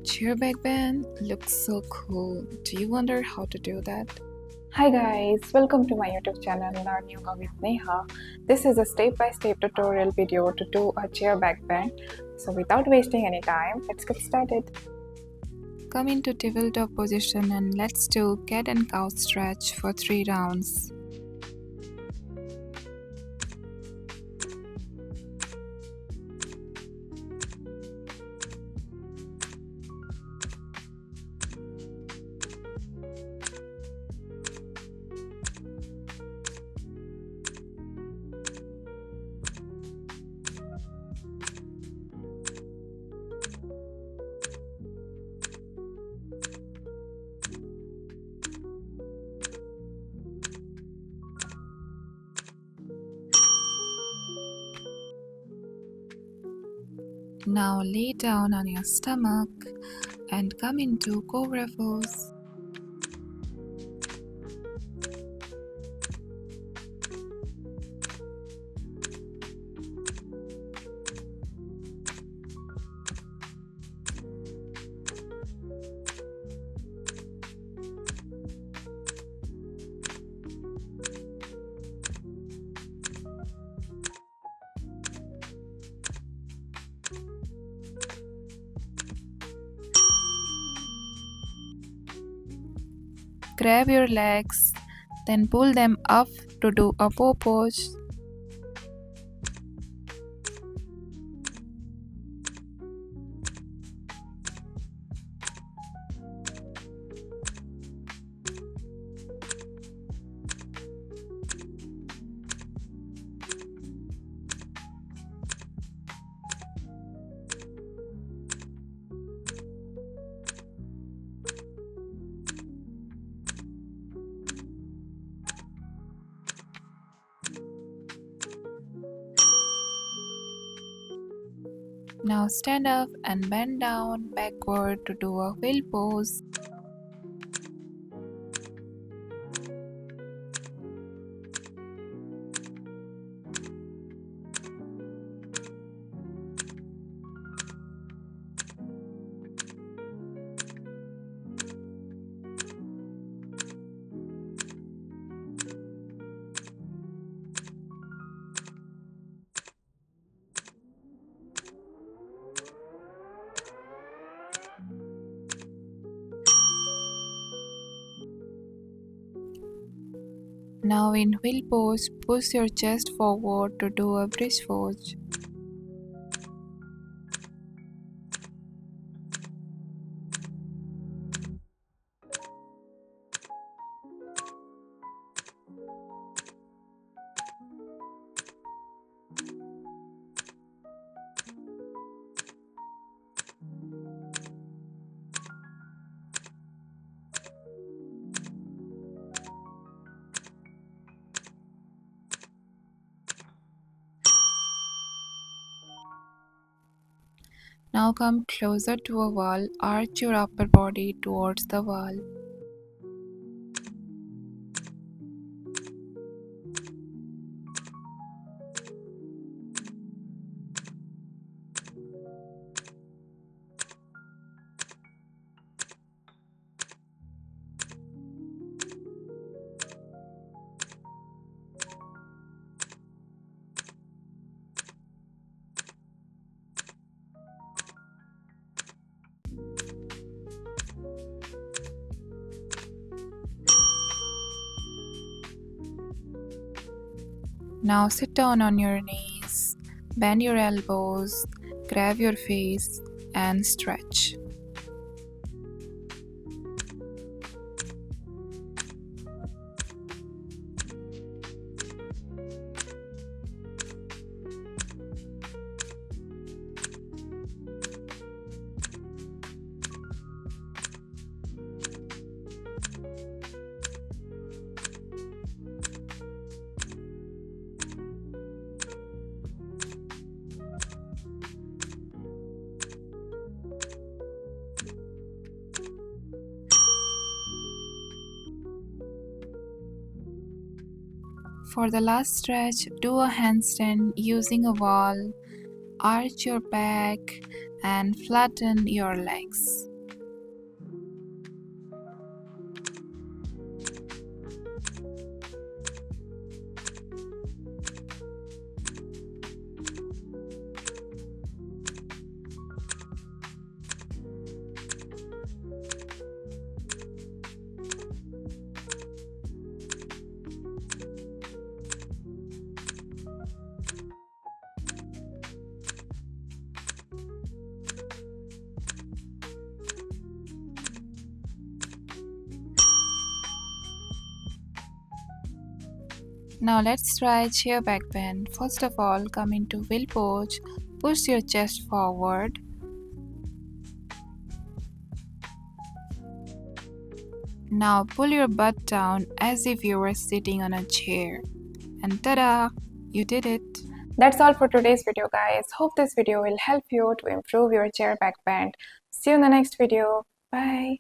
Chair backbend looks so cool. Do you wonder how to do that? Hi guys, welcome to my YouTube channel Learn Yoga with Neha. This is a step-by-step tutorial video to do a chair back bend. So without wasting any time, let's get started. Come into tabletop position and let's do cat and cow stretch for 3 rounds. Now lay down on your stomach and come into cobra pose. Grab your legs, then pull them up to do a paw pose. Now stand up and bend down backward to do a wheel pose. Now in wheel pose, push your chest forward to do a bridge pose. Now come closer to a wall, arch your upper body towards the wall. Now sit down on your knees, bend your elbows, grab your face and stretch. For the last stretch, do a handstand using a wall, arch your back and flatten your legs. Now let's try chair back bend. First of all, come into wheel pose. Push your chest forward. Now pull your butt down as if you were sitting on a chair. And ta-da! You did it! That's all for today's video, guys. Hope this video will help you to improve your chair back bend. See you in the next video. Bye.